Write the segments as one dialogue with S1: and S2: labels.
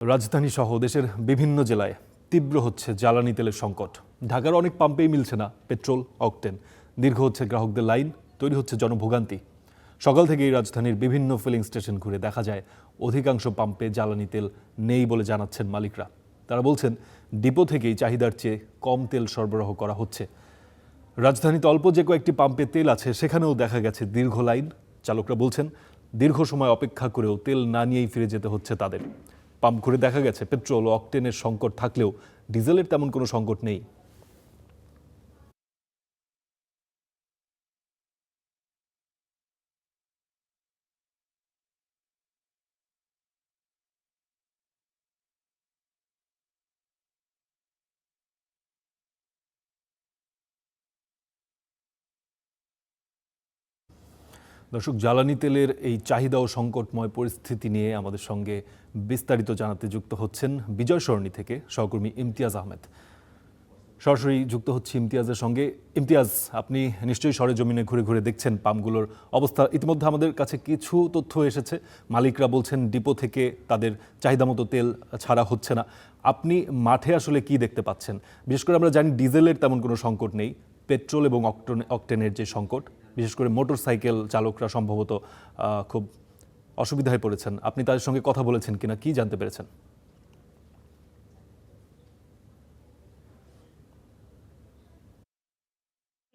S1: রাজধানী সহ দেশের বিভিন্ন জেলায় তীব্র হচ্ছে জ্বালানি তেলের সংকট। ঢাকার অনেক পাম্পেই মিলছে না পেট্রোল, অকটেন। দীর্ঘ হচ্ছে গ্রাহকদের লাইন, তৈরি হচ্ছে জনভোগান্তি। সকাল থেকেই রাজধানীর বিভিন্ন ফিলিং স্টেশন ঘুরে দেখা যায় অধিকাংশ পাম্পে জ্বালানি তেল নেই বলে জানাচ্ছেন মালিকরা। তারা বলছেন ডিপো থেকেই চাহিদার চেয়ে কম তেল সরবরাহ করা হচ্ছে। রাজধানীতে অল্প যে কয়েকটি পাম্পে তেল আছে সেখানেও দেখা গেছে দীর্ঘ লাইন। চালকরা বলছেন দীর্ঘ সময় অপেক্ষা করেও তেল না নিয়েই ফিরে যেতে হচ্ছে তাদের। পাম্প ঘুরে দেখা গেছে পেট্রোল ও অকটেনের সংকট থাকলেও ডিজেলের তেমন কোনো সংকট নেই। দর্শক, জ্বালানি তেলের এই চাহিদা ও সংকটময় পরিস্থিতি নিয়ে আমাদের সঙ্গে বিস্তারিত জানাতে যুক্ত হচ্ছেন বিজয় সরণি থেকে সহকর্মী ইমতিয়াজ আহমেদ। সরাসরি যুক্ত হচ্ছে ইমতিয়াজের সঙ্গে। ইমতিয়াজ, আপনি নিশ্চয়ই সরেজমিনে ঘুরে ঘুরে দেখছেন পাম্পগুলোর অবস্থা। ইতিমধ্যে আমাদের কাছে কিছু তথ্য এসেছে, মালিকরা বলছেন ডিপো থেকে তাদের চাহিদা মতো তেল ছাড়া হচ্ছে না। আপনি মাঠে আসলে কি দেখতে পাচ্ছেন? বিশেষ করে আমরা জানি ডিজেলের তেমন কোনো সংকট নেই, পেট্রোল এবং অকটেনের যে সংকট, বিশেষ করে মোটর সাইকেল চালকরা সম্ভবত খুব অসুবিধায় পড়েছেন। আপনি তাদের সঙ্গে কথা বলেছেন কিনা, কি জানতে পেরেছেন?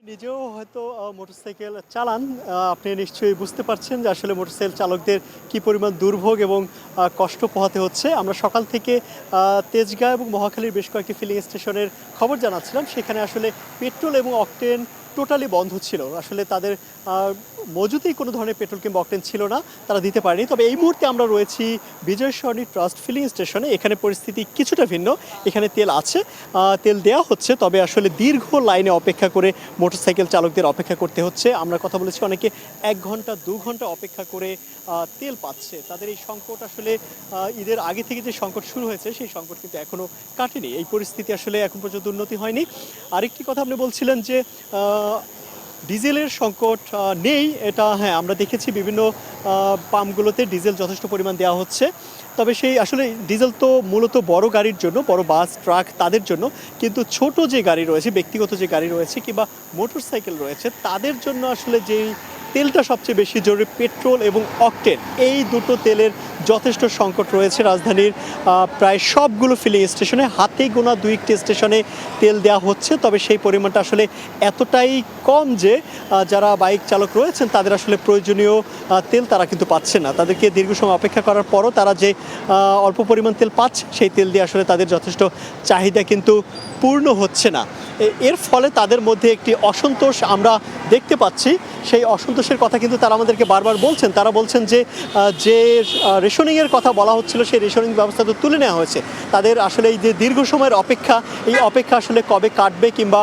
S2: নিজেও হয়তো মোটরসাইকেল চালান, আপনি নিশ্চয়ই বুঝতে পারছেন যে আসলে মোটরসাইকেল চালকদের কি পরিমাণ দুর্ভোগ এবং কষ্ট পোহাতে হচ্ছে। আমরা সকাল থেকে তেজগাঁ এবং মহাখালীর বেশ কয়েকটি ফিলিং স্টেশনের খবর জানাচ্ছিলাম। সেখানে আসলে পেট্রোল এবং অকটেন টোটালি বন্ধ ছিল। আসলে তাদের মজুতেই কোনো ধরনের পেট্রোল কিংবা অকটেন ছিল না, তারা দিতে পারেনি। তবে এই মুহূর্তে আমরা রয়েছি বিজয় সরণি ট্রাস্ট ফিলিং স্টেশনে। এখানে পরিস্থিতি কিছুটা ভিন্ন। এখানে তেল আছে, তেল দেওয়া হচ্ছে, তবে আসলে দীর্ঘ লাইনে অপেক্ষা করে মোটরসাইকেল চালকদের অপেক্ষা করতে হচ্ছে। আমরা কথা বলেছি অনেকে 1 ঘন্টা 2 ঘন্টা অপেক্ষা করে তেল পাচ্ছে। তাদের এই সংকট আসলে ঈদের আগে থেকে যে সংকট শুরু হয়েছে সেই সংকট কিন্তু এখনও কাটেনি। এই পরিস্থিতি আসলে এখন পর্যন্ত উন্নতি হয়নি। আরেকটি কথা আপনি বলছিলেন যে ডিজেলের সংকট নেই, এটা হ্যাঁ আমরা দেখেছি বিভিন্ন পাম্পগুলোতে ডিজেল যথেষ্ট পরিমাণ দেওয়া হচ্ছে। তবে সেই আসলে ডিজেল তো মূলত বড় গাড়ির জন্য, বড় বাস ট্রাক তাদের জন্য, কিন্তু ছোট যে গাড়ি রয়েছে, ব্যক্তিগত যে গাড়ি রয়েছে কিংবা মোটর সাইকেল রয়েছে, তাদের জন্য আসলে যেই তেলটা সবচেয়ে বেশি জরুরি পেট্রোল এবং অকটেন, এই দুটো তেলের যথেষ্ট সংকট রয়েছে রাজধানীর প্রায় সবগুলো ফিলিং স্টেশনে। হাতে গোনা 2-1টি স্টেশনে তেল দেওয়া হচ্ছে, তবে সেই পরিমাণটা আসলে এতটাই কম যে যারা বাইক চালক রয়েছেন তাদের আসলে প্রয়োজনীয় তেল তারা কিন্তু পাচ্ছে না। তাদেরকে দীর্ঘ সময় অপেক্ষা করার পরও তারা যে অল্প পরিমাণ তেল পাচ্ছে সেই তেল দিয়ে আসলে তাদের যথেষ্ট চাহিদা কিন্তু পূর্ণ হচ্ছে না। এর ফলে তাদের মধ্যে একটি অসন্তোষ আমরা দেখতে পাচ্ছি। সেই অসন্তোষের কথা কিন্তু তারা আমাদেরকে বারবার বলছেন। তারা বলছেন যে রেশনিংয়ের কথা বলা হচ্ছিল সেই রেশনিং ব্যবস্থা তো তুলে নেওয়া হয়েছে। তাদের আসলে এই যে দীর্ঘ সময়ের অপেক্ষা, এই অপেক্ষা আসলে কবে কাটবে, কিংবা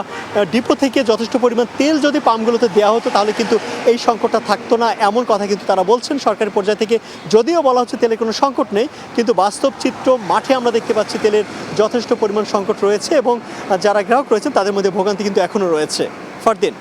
S2: ডিপো থেকে যথেষ্ট পরিমাণ তেল যদি পাম্পগুলোতে দেওয়া হতো তাহলে কিন্তু এই সংকটটা থাকতো না, এমন কথা কিন্তু তারা বলছেন। সরকারি পর্যায় থেকে যদিও বলা হচ্ছে তেলের কোনো সংকট নেই, কিন্তু বাস্তব চিত্র মাঠে আমরা দেখতে পাচ্ছি তেলের যথেষ্ট পরিমাণ সংকট রয়েছে এবং যারা গ্রাহক রয়েছেন তাদের মধ্যে ভোগান্তি কিন্তু এখনও রয়েছে। ফারদিন।